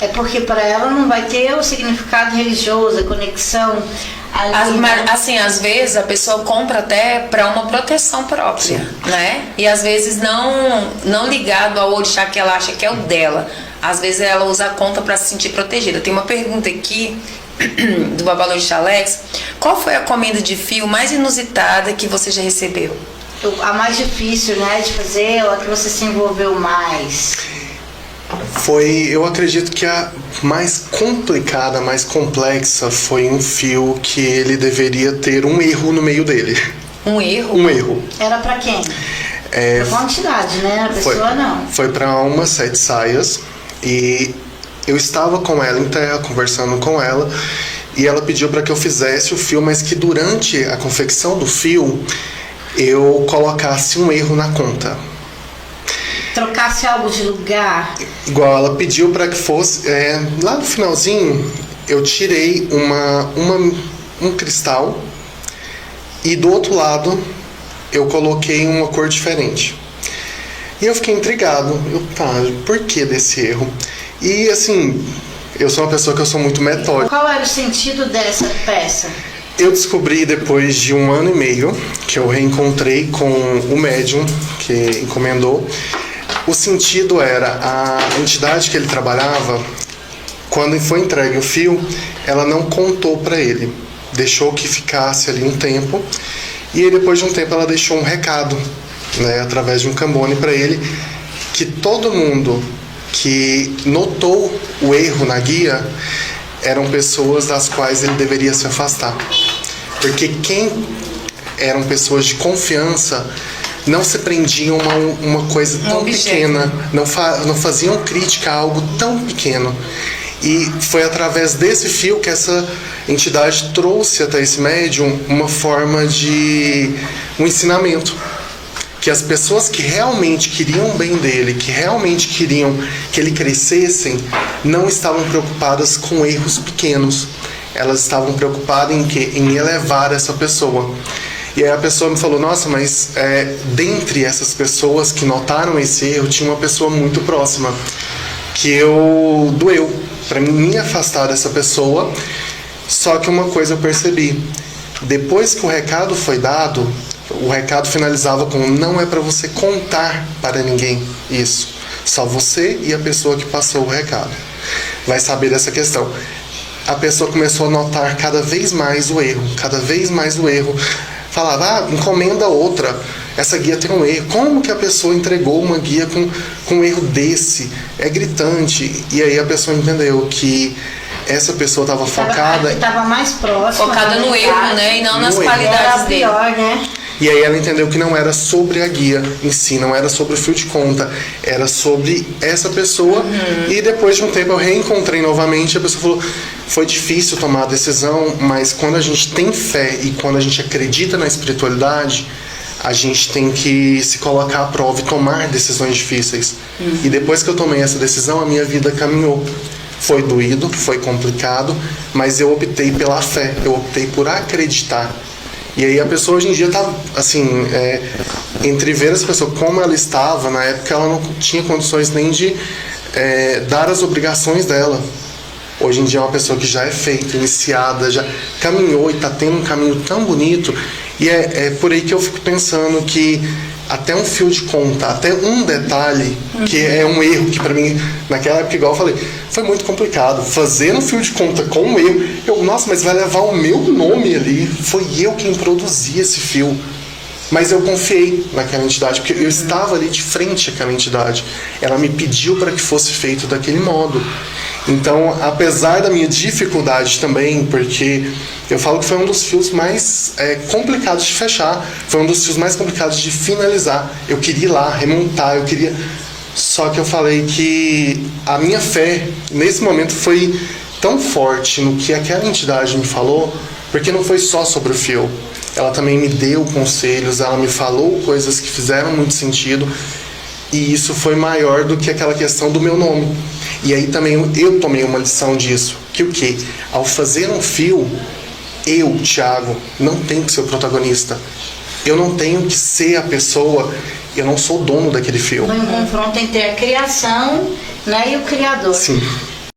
É porque para ela não vai ter o significado religioso, a conexão. Assim, às vezes a pessoa compra até para uma proteção própria, né? E às vezes não ligado ao orixá que ela acha que é o dela. Às vezes ela usa a conta para se sentir protegida. Tem uma pergunta aqui do Babalorixá Alex. Qual foi a comenda de fio mais inusitada que você já recebeu? A mais difícil, né, de fazer, ou a que você se envolveu mais? Eu acredito que a mais complicada, mais complexa foi um fio que ele deveria ter um erro no meio dele. Um erro? Um erro. Era pra quem? Pra quantidade, né? A pessoa não. Foi pra umas 7 saias e eu estava com ela em terra, conversando com ela, e ela pediu para que eu fizesse o fio, mas que durante a confecção do fio eu colocasse um erro na conta. Trocasse algo de lugar? Igual ela pediu para que fosse... lá no finalzinho, eu tirei um cristal e do outro lado eu coloquei uma cor diferente. E eu fiquei intrigado. Por que desse erro? E assim, eu sou uma pessoa que eu sou muito metódica. Qual era o sentido dessa peça? Eu descobri depois de 1 ano e meio que eu reencontrei com o médium que encomendou. O sentido era, a entidade que ele trabalhava, quando foi entregue o fio, ela não contou para ele. Deixou que ficasse ali um tempo. E aí, depois de um tempo, ela deixou um recado, né, através de um cambone para ele, que todo mundo que notou o erro na guia eram pessoas das quais ele deveria se afastar. Porque quem eram pessoas de confiança não se prendiam a uma coisa tão pequena, não faziam crítica a algo tão pequeno. E foi através desse fio que essa entidade trouxe até esse médium uma forma de um ensinamento. Que as pessoas que realmente queriam o bem dele, que realmente queriam que ele crescesse, não estavam preocupadas com erros pequenos. Elas estavam preocupadas em elevar essa pessoa. E aí a pessoa me falou, nossa, mas dentre essas pessoas que notaram esse erro, tinha uma pessoa muito próxima, que doeu para me afastar dessa pessoa. Só que uma coisa eu percebi, depois que o recado foi dado, o recado finalizava com, não é para você contar para ninguém isso, só você e a pessoa que passou o recado vai saber dessa questão. A pessoa começou a notar cada vez mais o erro, falava, encomenda outra, essa guia tem um erro. Como que a pessoa entregou uma guia com um erro desse? É gritante. E aí a pessoa entendeu que essa pessoa estava focada... Estava mais próxima. Focada no erro, né? E não nas qualidades dele. Era pior, né? E aí ela entendeu que não era sobre a guia em si, não era sobre o fio de conta, era sobre essa pessoa. E depois de um tempo eu reencontrei novamente, a pessoa falou, foi difícil tomar a decisão, mas quando a gente tem fé e quando a gente acredita na espiritualidade, a gente tem que se colocar à prova e tomar decisões difíceis. E depois que eu tomei essa decisão, a minha vida caminhou. Foi doído, foi complicado, mas eu optei pela fé, eu optei por acreditar. E aí a pessoa hoje em dia tá, assim, entre ver essa pessoa como ela estava, na época ela não tinha condições nem de dar as obrigações dela. Hoje em dia é uma pessoa que já é feita, iniciada, já caminhou e está tendo um caminho tão bonito. E é por aí que eu fico pensando que até um fio de conta, até um detalhe, que é um erro, que para mim, naquela época, igual eu falei, foi muito complicado. Fazer um fio de conta com um erro, nossa, mas vai levar o meu nome ali. Foi eu quem produzi esse fio. Mas eu confiei naquela entidade, porque eu estava ali de frente àquela entidade. Ela me pediu para que fosse feito daquele modo. Então, apesar da minha dificuldade também, porque eu falo que foi um dos fios mais complicados de fechar, foi um dos fios mais complicados de finalizar. Eu queria ir lá, remontar, Só que eu falei que a minha fé, nesse momento, foi tão forte no que aquela entidade me falou, porque não foi só sobre o fio. Ela também me deu conselhos, ela me falou coisas que fizeram muito sentido, e isso foi maior do que aquela questão do meu nome. E aí também eu tomei uma lição disso, que o quê? Ao fazer um fio, eu, Thiago, não tenho que ser o protagonista. Eu não tenho que ser a pessoa, eu não sou dono daquele fio. Foi um confronto entre a criação, né, e o criador. Sim.